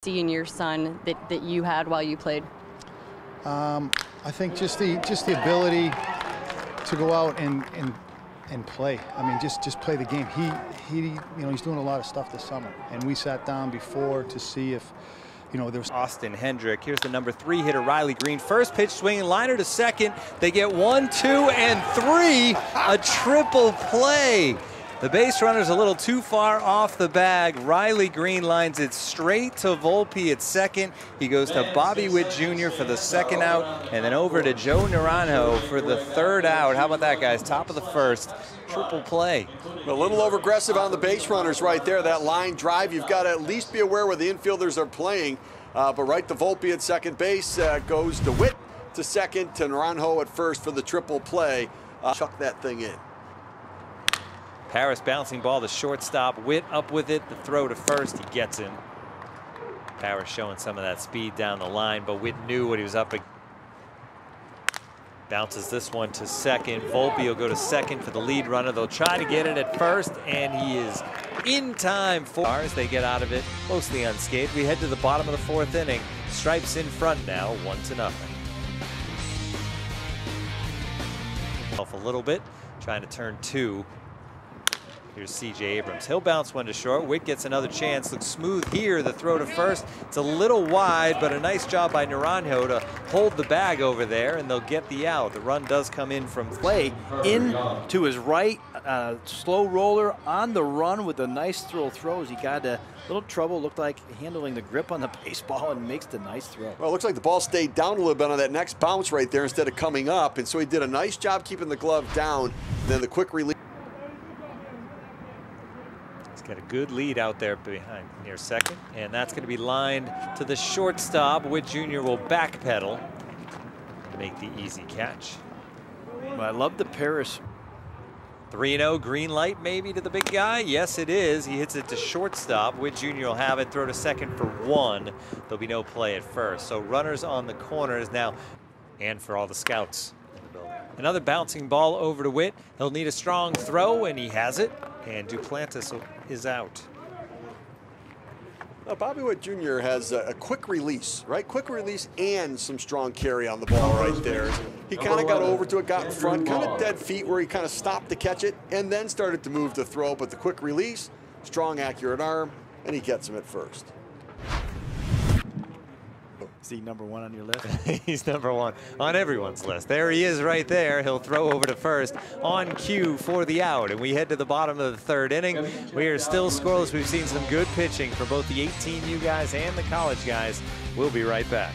see in your son that you had while you played? I think just the ability to go out and play. I mean, just play the game. He's doing a lot of stuff this summer, and we sat down before to see if, there was Austin Hendrick. Here's the number 3 hitter, Riley Green. First pitch swinging, liner to second. They get 1, 2, and 3. A triple play. The base runner's a little too far off the bag. Riley Green lines it straight to Volpe at second. He goes to Bobby Witt Jr. for the second out, and then over to Joe Naranjo for the third out. How about that, guys? Top of the first. Triple play. A little over-aggressive on the base runners right there. That line drive, you've got to at least be aware where the infielders are playing. But right to Volpe at second base, goes to Witt to second, to Naranjo at first for the triple play. Chuck that thing in. Paris bouncing ball to shortstop. Witt up with it. The throw to first. He gets him. Paris showing some of that speed down the line, but Witt knew what he was up against. Bounces this one to second. Volpe will go to second for the lead runner. They'll try to get it at first, and he is in time for as they get out of it mostly unscathed. We head to the bottom of the 4th inning. Stripes in front now, 1-0. Off a little bit, trying to turn 2. Here's C.J. Abrams. He'll bounce one to short. Witt gets another chance. Looks smooth here. The throw to first. It's a little wide, but a nice job by Naranjo to hold the bag over there, and they'll get the out. The run does come in from play in to his right. Slow roller on the run with a nice throws. He got a little trouble. Looked like handling the grip on the baseball and makes the nice throw. Well, it looks like the ball stayed down a little bit on that next bounce right there instead of coming up, and so he did a nice job keeping the glove down. And then the quick release. Got a good lead out there behind near second, and that's going to be lined to the shortstop. Witt Jr. will backpedal to make the easy catch. Well, I love the Paris. 3-0, green light maybe to the big guy. Yes, it is. He hits it to shortstop. Witt Jr. will have it, throw to second for 1. There'll be no play at first. So runners on the corners now, and for all the scouts in the building. Another bouncing ball over to Witt. He'll need a strong throw, and he has it. And Duplantis is out. Bobby Witt Jr. has a quick release, right? Quick release and some strong carry on the ball right there. He kind of got over to it, got in front, kind of dead feet where he kind of stopped to catch it and then started to move the throw. But the quick release, strong, accurate arm, and he gets him at first. Is he number 1 on your list? He's number 1 on everyone's list. There he is right there. He'll throw over to first on cue for the out. And we head to the bottom of the 3rd inning. We are still scoreless. We've seen some good pitching for both the 18U guys and the college guys. We'll be right back.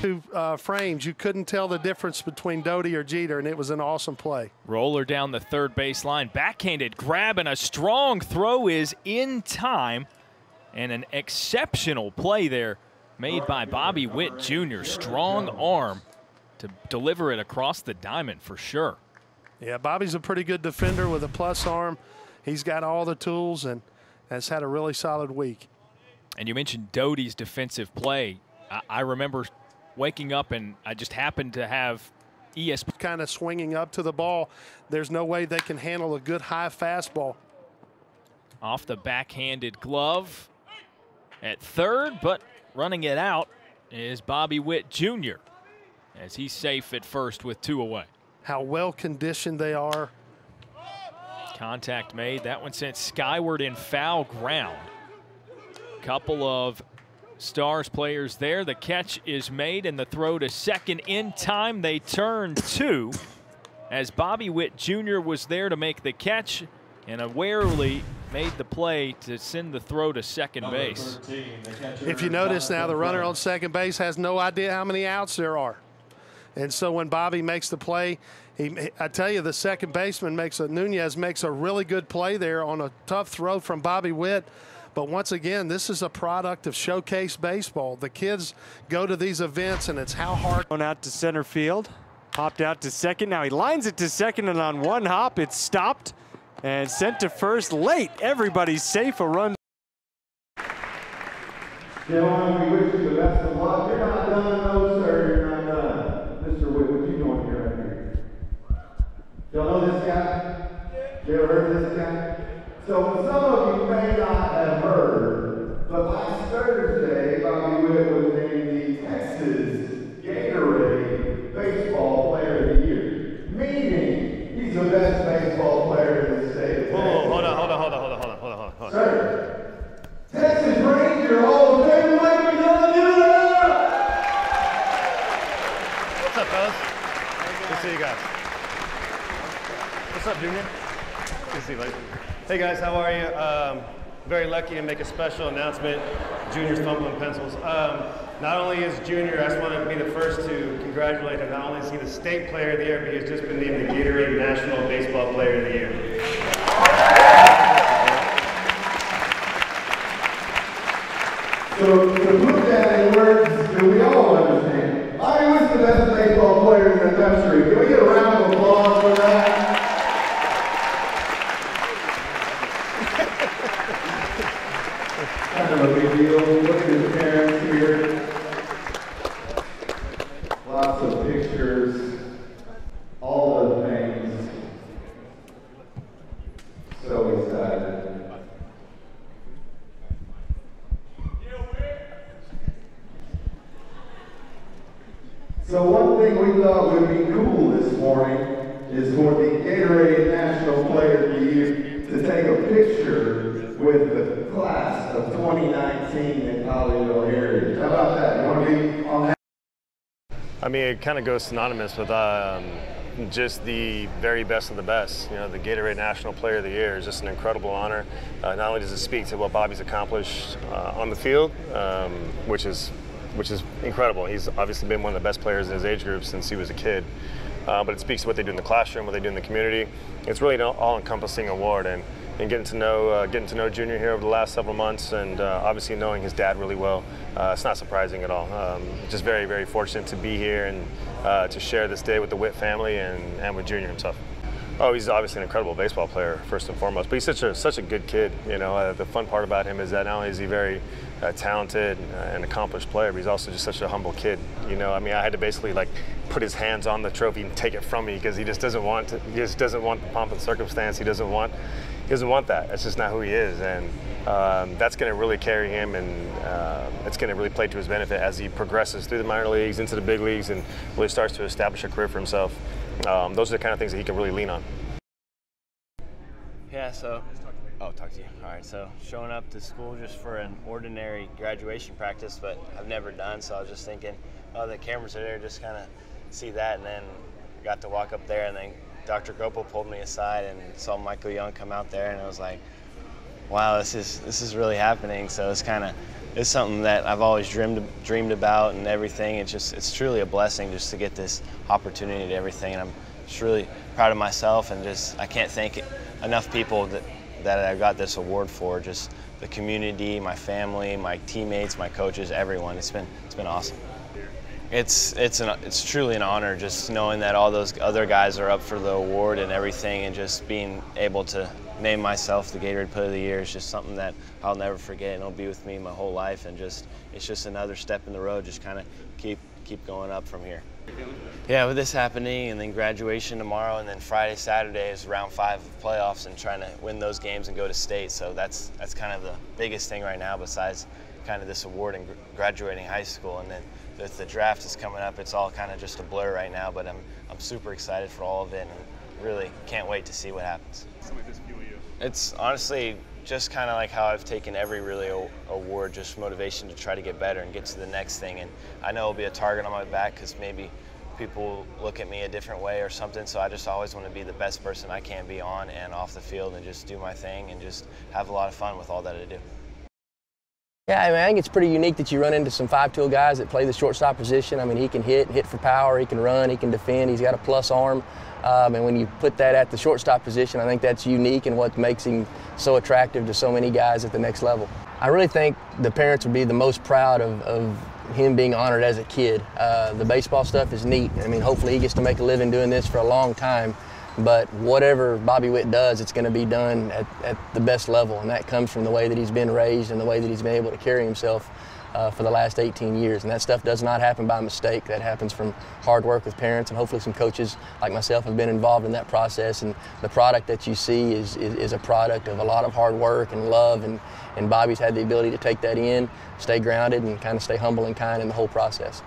2 frames, you couldn't tell the difference between Doty or Jeter, and it was an awesome play. Roller down the third base line. Backhanded grab, and a strong throw is in time. And an exceptional play there made by Bobby Witt Jr. Strong arm to deliver it across the diamond for sure. Yeah, Bobby's a pretty good defender with a plus arm. He's got all the tools and has had a really solid week. And you mentioned Doty's defensive play. I remember waking up and I just happened to have ESPN kind of swinging up to the ball. There's no way they can handle a good high fastball. Off the backhanded glove at third, but running it out is Bobby Witt Jr. as he's safe at first with 2 away. How well conditioned they are. Contact made. That one sent skyward in foul ground. Couple of Stars players there. The catch is made and the throw to second in time. They turn 2 as Bobby Witt Jr. was there to make the catch and awarely made the play to send the throw to second base. If you notice now, the runner on second base has no idea how many outs there are. And so when Bobby makes the play, I tell you, the second baseman Nunez makes a really good play there on a tough throw from Bobby Witt. But once again, this is a product of showcase baseball. The kids go to these events, and it's how hard. Going out to center field, popped out to second. Now he lines it to second, and on one hop, it's stopped and sent to first late. Everybody's safe. A run. Gentlemen, we wish you the best of luck. You're not done, no, sir. You're not done. Mr. Witt, what are you doing here right here? Y'all know this guy? You ever heard of this guy? So some of you may not have heard but last Thursday, Bobby Witt was named the Texas Gatorade Baseball Player of the Year, meaning he's the best baseball player in the state of Texas. Hold on. Sir, Texas Ranger Hall of Fame, ladies and gentlemen. What's up, fellas? Good to see you guys. What's up, Junior? Good to see you, ladies. Hey guys, how are you? Very lucky to make a special announcement. Junior's fumbling pencils. Not only is Junior, I just want to be the first to congratulate him. Not only is he the state player of the year, but he has just been named the Gatorade National Baseball Player of the Year. So to put that in words that we all understand, I was the best baseball player in the country. Can we get a round of applause for that? Kind of a big deal. Look at his parents here. Lots of pictures. All the things. So excited. So one thing we thought would be cool this morning is for the Gatorade National Player of the Year to take a picture with the class of 2019 in Colleyville Heritage. How about that? You want to be on that? I mean, it kind of goes synonymous with just the very best of the best. You know, the Gatorade National Player of the Year is just an incredible honor. Not only does it speak to what Bobby's accomplished on the field, which is incredible. He's obviously been one of the best players in his age group since he was a kid. But it speaks to what they do in the classroom, what they do in the community. It's really an all-encompassing award, and getting to know Junior here over the last several months, and obviously knowing his dad really well, it's not surprising at all. Just very, very fortunate to be here and to share this day with the Witt family and with Junior himself. Oh, he's obviously an incredible baseball player, first and foremost, but he's such a good kid. You know, the fun part about him is that not only is he very talented and accomplished player, but he's also just such a humble kid. You know, I mean, I had to basically like put his hands on the trophy and take it from me because he just doesn't want to. He just doesn't want the pomp and circumstance. He doesn't want that. That's just not who he is, and that's going to really carry him, and it's going to really play to his benefit as he progresses through the minor leagues, into the big leagues, and really starts to establish a career for himself. Those are the kind of things that he can really lean on. Yeah, so, talk to you. All right, so showing up to school just for an ordinary graduation practice, but I've never done, so I was just thinking, oh, the cameras are there, just kind of see that, and then got to walk up there, and then Dr. Gopal pulled me aside and saw Michael Young come out there, and I was like, wow, this is really happening. So it's something that I've always dreamed about and everything. It's truly a blessing just to get this opportunity to everything, and I'm just really proud of myself, and I can't thank enough people that I got this award for. Just the community, my family, my teammates, my coaches, everyone. It's been awesome. It's truly an honor just knowing that all those other guys are up for the award and everything, and just being able to name myself the Gatorade Player of the Year is just something that I'll never forget, and it'll be with me my whole life, and it's just another step in the road, just kind of keep going up from here. Yeah, with this happening, and then graduation tomorrow, and then Friday, Saturday is round 5 of playoffs, and trying to win those games and go to state. So that's kind of the biggest thing right now, besides kind of this award and graduating high school. And then the draft is coming up. It's all kind of just a blur right now, but I'm super excited for all of it, and really can't wait to see what happens. It's honestly just kind of like how I've taken every really award, just motivation to try to get better and get to the next thing. And I know it'll be a target on my back because maybe people look at me a different way or something, so I just always want to be the best person I can be on and off the field, and just do my thing and just have a lot of fun with all that I do. Yeah, I mean, I think it's pretty unique that you run into some 5-tool guys that play the shortstop position. I mean, he can hit for power, he can run, he can defend, he's got a plus arm. And when you put that at the shortstop position, I think that's unique and what makes him so attractive to so many guys at the next level. I really think the parents would be the most proud of him being honored as a kid. The baseball stuff is neat. I mean, hopefully he gets to make a living doing this for a long time. but whatever Bobby Witt does, it's going to be done at the best level, and that comes from the way that he's been raised and the way that he's been able to carry himself for the last 18 years. And that stuff does not happen by mistake. That happens from hard work with parents, and hopefully some coaches like myself have been involved in that process. And the product that you see is a product of a lot of hard work and love, and Bobby's had the ability to take that in, stay grounded, and kind of stay humble and kind in the whole process.